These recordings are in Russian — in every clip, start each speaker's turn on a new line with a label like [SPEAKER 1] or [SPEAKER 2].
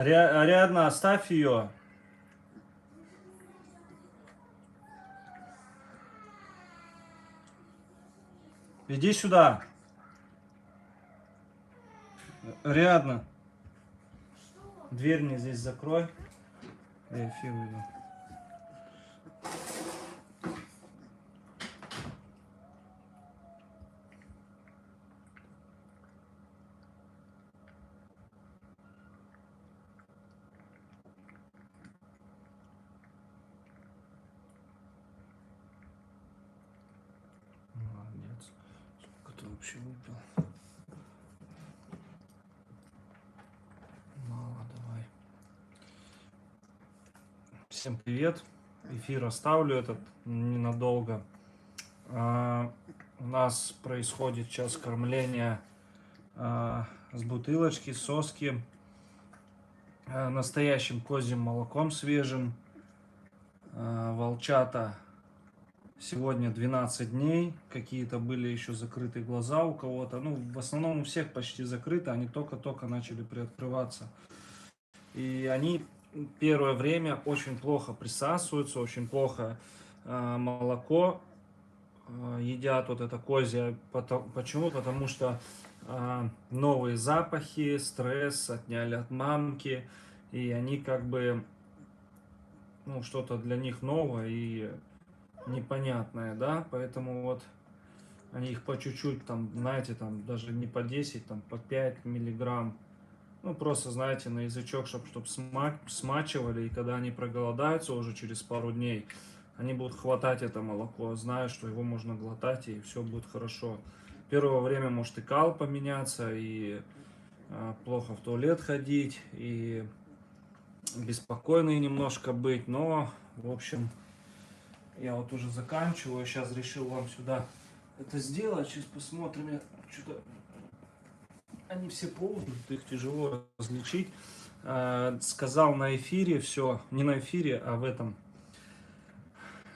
[SPEAKER 1] Ариадна, оставь ее. Иди сюда. Ариадна, дверь мне здесь закрой. Я эфир веду. Молодец. Сколько ты вообще выпил? Мало, давай. Всем привет. Эфир оставлю этот ненадолго. У нас происходит сейчас кормление с бутылочки, соски, настоящим козьим молоком свежим. Волчата сегодня 12 дней, какие-то были еще закрыты глаза у кого-то, ну, в основном у всех почти закрыты, они только-только начали приоткрываться. И они первое время очень плохо присасываются, очень плохо молоко едят, вот это козье. Почему? Потому что новые запахи, стресс отняли от мамки, и они как бы, ну, что-то для них новое и непонятное, да, поэтому вот они их по чуть-чуть, там, знаете, там даже не по 10, там по 5 миллиграмм, ну, просто, знаете, на язычок, чтобы смачивали, и когда они проголодаются уже через пару дней, они будут хватать это молоко, зная, что его можно глотать, и все будет хорошо. Первое время может и кал поменяться, и плохо в туалет ходить, и беспокойный немножко быть, но, в общем, я вот уже заканчиваю, сейчас решил вам сюда это сделать, сейчас посмотрим, я что-то... Они все ползают, их тяжело различить. Сказал на эфире все, не на эфире, а в этом.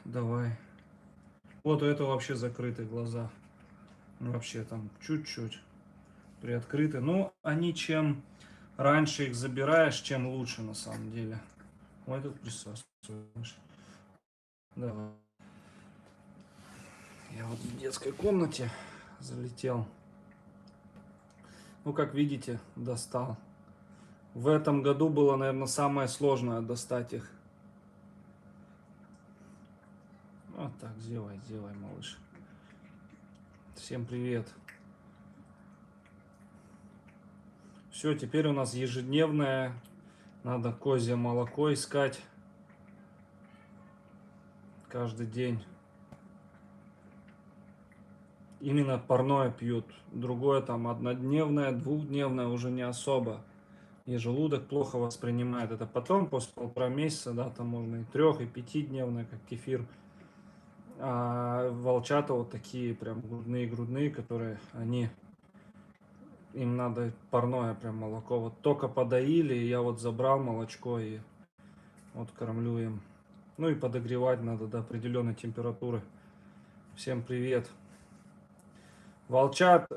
[SPEAKER 1] Давай. Вот у этого вообще закрыты глаза. Вообще там чуть-чуть приоткрыты. Но они чем раньше их забираешь, чем лучше на самом деле. Ой, тут присутствуешь. Давай. Я вот в детской комнате залетел. Ну, как видите, достал. В этом году было, наверное, самое сложное достать их. Вот так, сделай, малыш. Всем привет. Все, теперь у нас ежедневное. Надо козье молоко искать. Каждый день. Именно парное пьют. Другое там однодневное, двухдневное уже не особо. И желудок плохо воспринимает. Это потом, после полтора месяца, да, там можно и трех, и пятидневное, как кефир. А волчата вот такие прям грудные, которые они... Им надо парное прям молоко. Вот только подоили, я вот забрал молочко и вот кормлю им. Ну и подогревать надо до определенной температуры. Всем привет. Волчат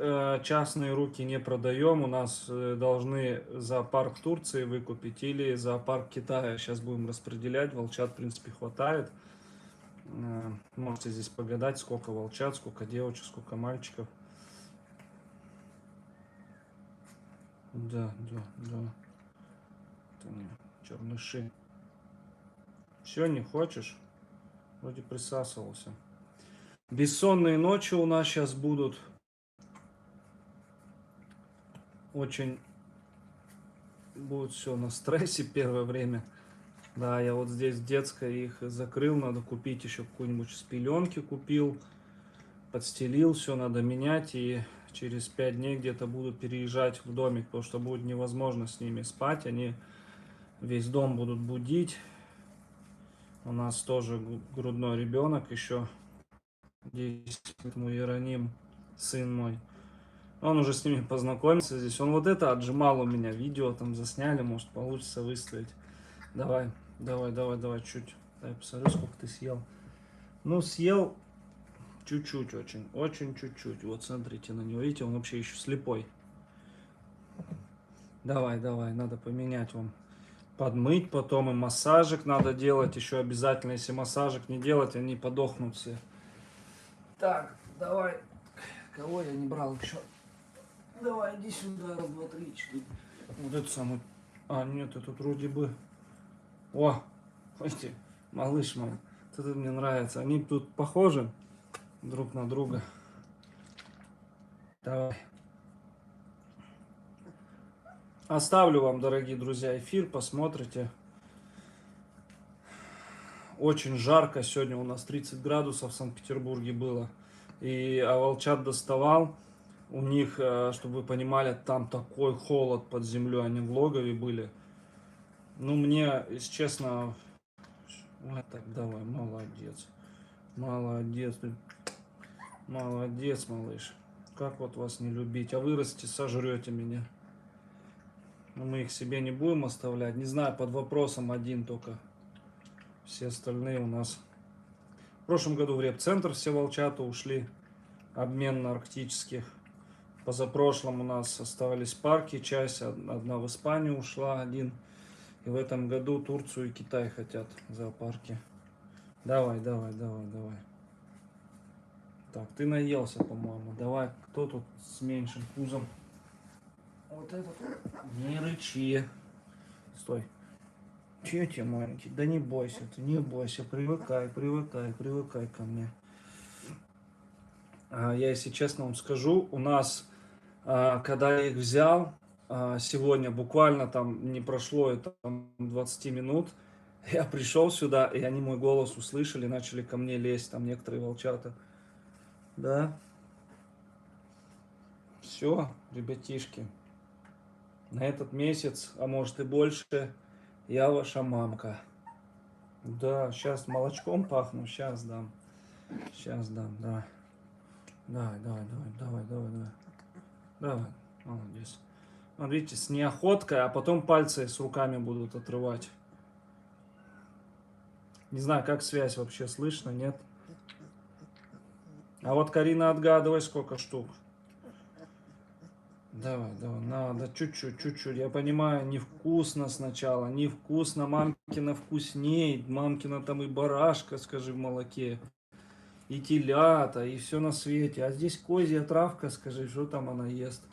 [SPEAKER 1] частные руки не продаем. У нас должны зоопарк Турции выкупить или зоопарк Китая. Сейчас будем распределять. Волчат, в принципе, хватает. Можете здесь погадать, сколько волчат, сколько девочек, сколько мальчиков. Да. Это не черныши. Все, не хочешь? Вроде присасывался. Бессонные ночи у нас сейчас будут. Очень будет все на стрессе первое время. Да, я вот здесь в детской их закрыл. Надо купить еще какую-нибудь с пеленки купил. Подстелил, все надо менять. И через 5 дней где-то будут переезжать в домик, потому что будет невозможно с ними спать. Они весь дом будут будить. У нас тоже грудной ребенок еще. 10 ему Иероним, сын мой. Он уже с ними познакомился здесь. Он вот это отжимал у меня. Видео там засняли, может получится выставить. Давай, чуть. Дай посмотрю, сколько ты съел. Ну, съел чуть-чуть очень. Очень чуть-чуть. Вот смотрите на него. Видите, он вообще еще слепой. Давай, надо поменять вам. подмыть, потом и массажик надо делать еще обязательно. Если массажик не делать, они подохнут все. Так, давай. Кого я не брал еще? Давай, иди сюда. Раз, два, три, четыре. Вот эту самую. А, нет, это тут вроде бы... О, слушайте, малыш мой. Вот это мне нравится. Они тут похожи друг на друга. Давай. Оставлю вам, дорогие друзья, эфир, посмотрите. Очень жарко сегодня, у нас 30 градусов в Санкт-Петербурге было. И волчат доставал. У них, чтобы вы понимали, там такой холод под землей, они в логове были. Ну, мне, если честно... Вот так, давай, молодец. Молодец, молодец, малыш. Как вот вас не любить? А вырасте, сожрете меня. Но мы их себе не будем оставлять. Не знаю, под вопросом один только. Все остальные у нас. В прошлом году в репцентр все волчата ушли. Обмен на арктических. Позапрошлом у нас оставались парки. Часть, одна в Испанию ушла, один. И в этом году Турцию и Китай хотят зоопарки. Давай, давай, давай, давай. Так, ты наелся, по-моему. Давай, кто тут с меньшим пузом? Вот этот. Не рычи. Стой. Че тебе, маленький? Да не бойся ты, не бойся. Привыкай, привыкай, привыкай ко мне. Я, если честно вам скажу, у нас, когда я их взял, сегодня буквально там не прошло это 20 минут, я пришел сюда, и они мой голос услышали, начали ко мне лезть, там некоторые волчата. Да. Все, ребятишки. На этот месяц, а может и больше, я ваша мамка. Да, сейчас молочком пахну, сейчас дам. Сейчас дам, да. Давай, давай, давай, давай, давай, давай. Давай, молодец. Вот видите, с неохоткой, а потом пальцы с руками будут отрывать. Не знаю, как связь вообще, слышно, нет? А вот, Карина, отгадывай, сколько штук. Давай, давай, надо чуть-чуть, чуть-чуть. Я понимаю, невкусно сначала, невкусно. Мамкина вкусней. Мамкина там и барашка, скажи, в молоке. И телята, и все на свете. А здесь козья травка, скажи, что там она ест.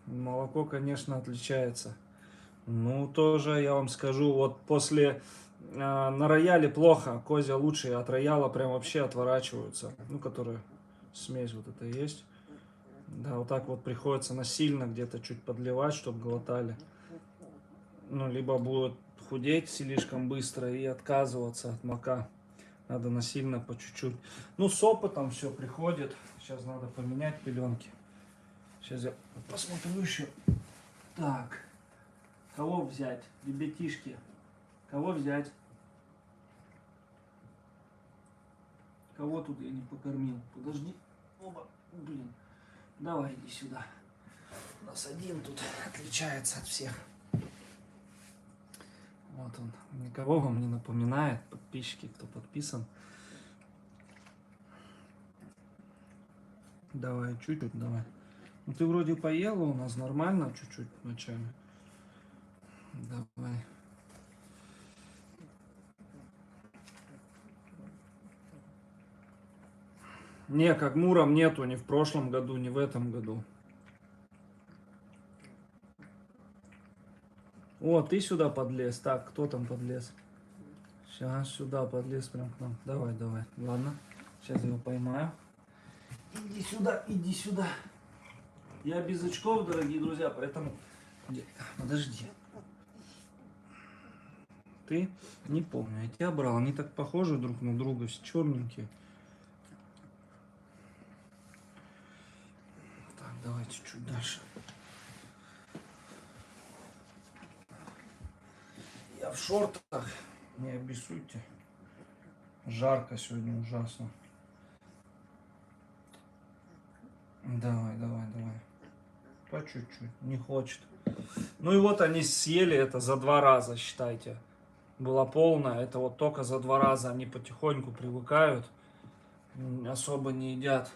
[SPEAKER 1] Молоко, конечно, отличается. Ну, тоже я вам скажу, вот после... на рояле плохо, козья лучше, от рояла прям вообще отворачиваются. Ну, которые смесь вот это есть. Да, вот так вот приходится насильно где-то чуть подливать, чтобы глотали. Ну, либо будут худеть слишком быстро и отказываться от молока. Надо насильно по чуть-чуть. Ну, с опытом все приходит. Сейчас надо поменять пеленки. Сейчас я посмотрю еще. Так, кого взять? Ребятишки, кого взять? Кого тут я не покормил? Подожди. Оба, блин. Давай, иди сюда. У нас один тут отличается от всех. Вот он. Никого вам не напоминает. Подписчики, кто подписан. Давай, чуть-чуть, давай. Ну ты вроде поела у нас нормально, чуть-чуть вначале. Давай. Не, как Муром нету ни в прошлом году, ни в этом году. О, ты сюда подлез. Так, кто там подлез? Сейчас сюда подлез прям к нам. Давай, давай. Ладно. Сейчас я его поймаю. Иди сюда, иди сюда. Я без очков, дорогие друзья, поэтому... Подожди. Ты? Не помню. Я тебя брал. Они так похожи друг на друга, все черненькие. Так, давайте чуть дальше. Я в шортах. Не обессудьте. Жарко сегодня ужасно. Давай, давай, давай. По чуть-чуть. Не хочет. Ну и вот они съели это за 2 раза, считайте. Была полная. Это вот только за 2 раза они потихоньку привыкают. Особо не едят.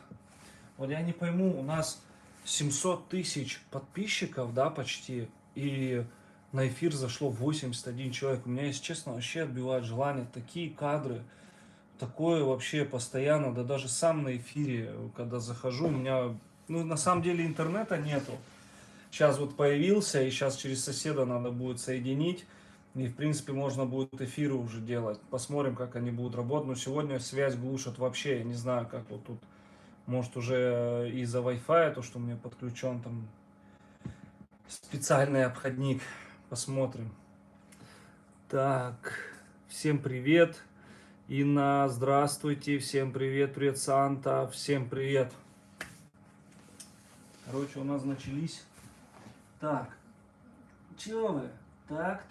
[SPEAKER 1] Вот я не пойму, у нас 700 тысяч подписчиков, да, почти. И На эфир зашло 81 человек. У меня, если честно, вообще отбивает желание. Такие кадры, такое вообще постоянно, да даже сам на эфире, когда захожу, у меня, ну, на самом деле интернета нету. Сейчас вот появился, и сейчас через соседа надо будет соединить. И, в принципе, можно будет эфиры уже делать. Посмотрим, как они будут работать. Но сегодня связь глушат вообще. Я не знаю, как вот тут. Может, уже из-за Wi-Fi, то, что у меня подключен там специальный обходник. Посмотрим. Так, всем привет. Инна, здравствуйте. Всем привет. Привет, Санта. Всем привет. Короче, у нас начались. Так, чё вы? Так.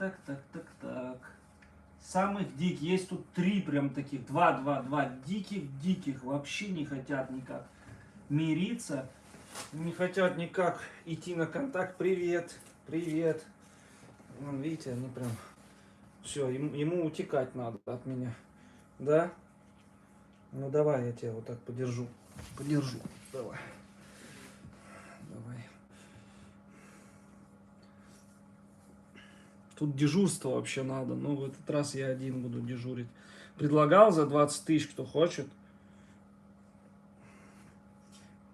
[SPEAKER 1] Самых диких. Есть тут 3 прям таких. Два. Диких. Вообще не хотят никак мириться. Не хотят никак идти на контакт. Привет. Вон, видите, они прям... Все, ему утекать надо от меня. Да? Ну давай, я тебя вот так подержу. Давай. Тут дежурство вообще надо. Но в этот раз я один буду дежурить. Предлагал за 20 тысяч, кто хочет.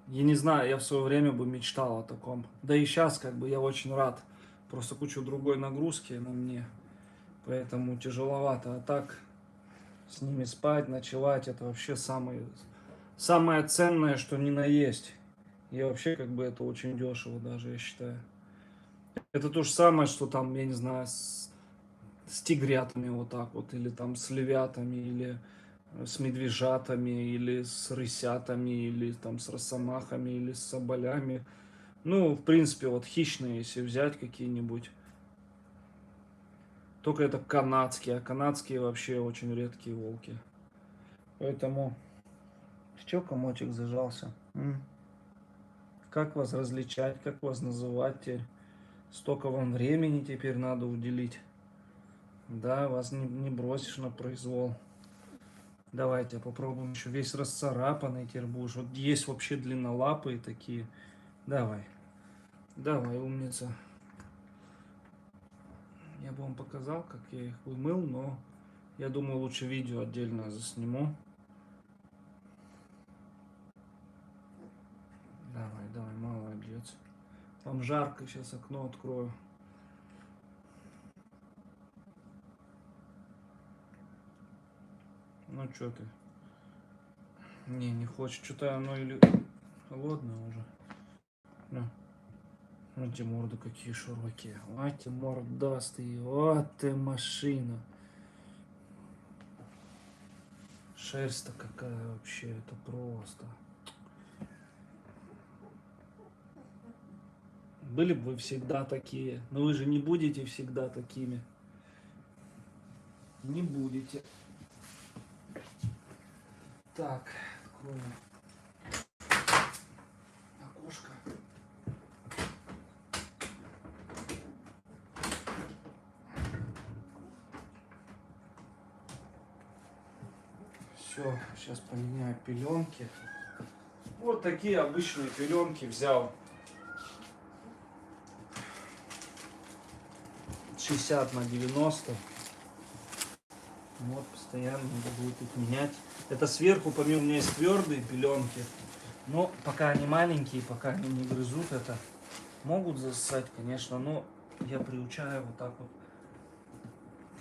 [SPEAKER 1] Я не знаю, я в свое время бы мечтал о таком. Да и сейчас как бы я очень рад. Просто кучу другой нагрузки на мне. Поэтому тяжеловато. А так с ними спать, ночевать, это вообще самое ценное, что ни на есть. И вообще как бы это очень дешево даже, я считаю. Это то же самое, что там, я не знаю, с тигрятами вот так вот, или там с львятами, или с медвежатами, или с рысятами, или там с росомахами, или с соболями. Ну, в принципе, вот хищные, если взять какие-нибудь. Только это канадские, а канадские вообще очень редкие волки. Поэтому... Че комочек зажался? Как вас различать, как вас называть теперь? Столько вам времени теперь надо уделить. Да, вас не бросишь на произвол. Давайте попробуем еще весь расцарапанный теперь будешь. Вот есть вообще длиннолапые такие. Давай, умница. Я бы вам показал, как я их вымыл, но я думаю, лучше видео отдельно засниму. Давай, молодец. Вам жарко, сейчас окно открою. Ну что ты? Не хочет. Что-то оно или холодное уже. Ну, эти морды какие широкие. Вот ты мордастый. Вот ты машина. Шерсть-то какая вообще. Это просто. Были бы вы всегда такие. Но вы же не будете всегда такими. Не будете. Так, откроем окошко. Все, сейчас поменяю пеленки. Вот такие обычные пеленки взял. 60/90. Вот, постоянно надо будет их менять. Это сверху, помимо, у меня есть твердые пеленки. Но пока они маленькие, пока они не грызут это, могут засосать, конечно, но я приучаю вот так вот.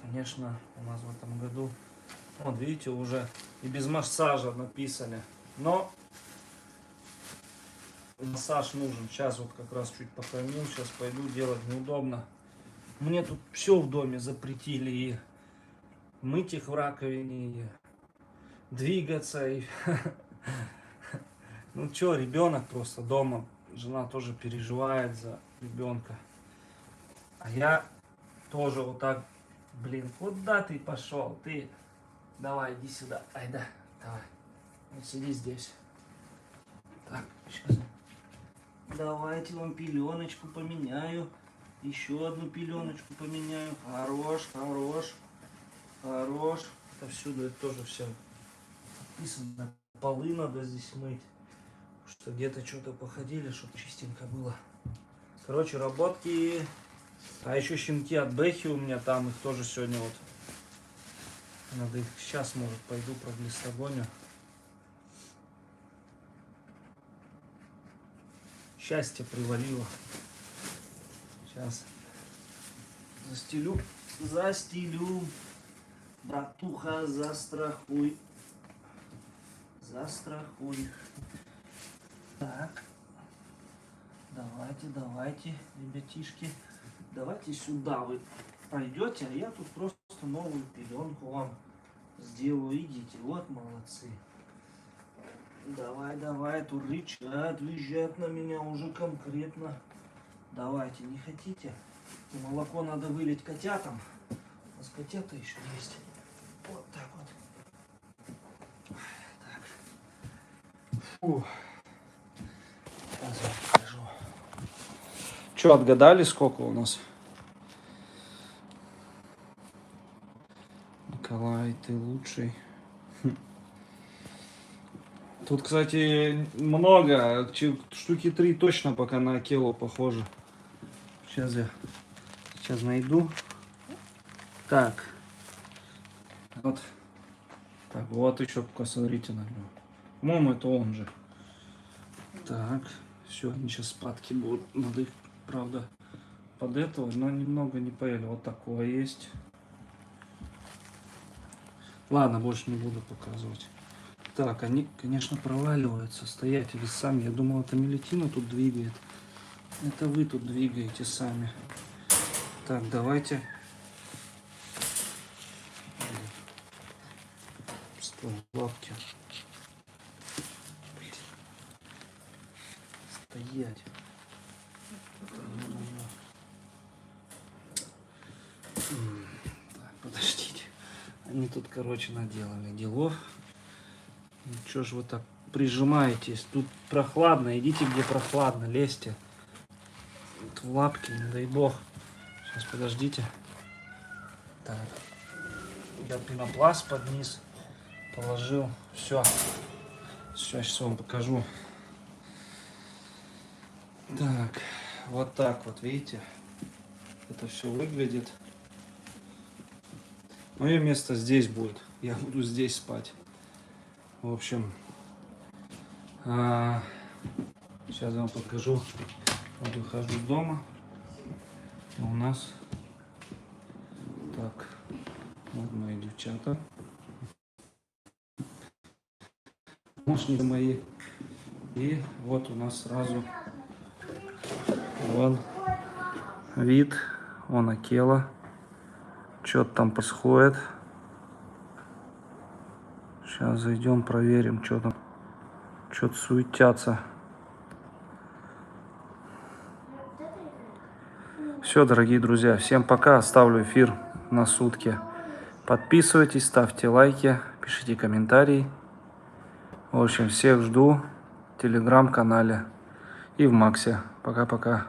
[SPEAKER 1] Конечно, у нас в этом году, вот видите, уже и без массажа написали. Но массаж нужен. Сейчас вот как раз чуть похоронил, сейчас пойду делать, неудобно. Мне тут все в доме запретили, и мыть их в раковине, и двигаться, и... Ну что, ребенок просто дома, жена тоже переживает за ребенка. А я тоже вот так, блин, куда ты пошел? Ты, давай, иди сюда, айда, давай, вот сиди здесь. Так, сейчас. Давайте вам пеленочку поменяю. Еще одну пеленочку поменяю. Хорош. Это всюду это тоже все написано. Полы надо здесь мыть. Что где-то что-то походили, чтобы чистенько было. Короче, работки А еще щенки от Бэхи у меня там, их тоже сегодня вот. Надо их сейчас, может, пойду проглистогоню. Счастье привалило. Сейчас застелю. Братуха, застрахуй. Так. Давайте, ребятишки. Давайте сюда вы пойдете, а я тут просто новую пеленку вам сделаю. Идите, вот молодцы. Давай, тут рычат, визжат на меня уже конкретно. Давайте, не хотите? И молоко надо вылить котятам. У нас котята еще есть. Вот так вот. Так. Фу. Сейчас я покажу. Что, отгадали, сколько у нас? Николай, ты лучший. Тут, кстати, много. Штуки 3 точно пока на Акелу похоже. Сейчас найду. Так. Вот. Так, вот еще посмотрите на него. По-моему, это он же. Так. Все, они сейчас спадки будут. Надо их, правда, под этого, но немного не поели. Вот такое есть. Ладно, больше не буду показывать. Так, они, конечно, проваливаются. Стоятели сами. Я думал, это Мелитина тут двигает. Это вы тут двигаете сами. Так, давайте. Стой, лапки. Стоять. Так, подождите. Они тут, короче, наделали делов. Ну, чё ж вы так прижимаетесь? Тут прохладно. Идите, где прохладно. Лезьте. Тут в лапки, не дай бог. Сейчас, подождите. Так. Я пенопласт под низ положил. Все. Сейчас вам покажу. Так. Вот так вот, видите? Это все выглядит. Мое место здесь будет. Я буду здесь спать. В общем, сейчас я вам покажу. Вот выхожу из дома. У нас так. Вот мои девчата. Помощники мои. И вот у нас сразу вон вид. Вон Акела. Что-то там происходит. Сейчас зайдем, проверим, что там. Что-то суетятся. Все, дорогие друзья, всем пока. Оставлю эфир на сутки. Подписывайтесь, ставьте лайки, пишите комментарии. В общем, всех жду в телеграм-канале и в Максе. Пока-пока.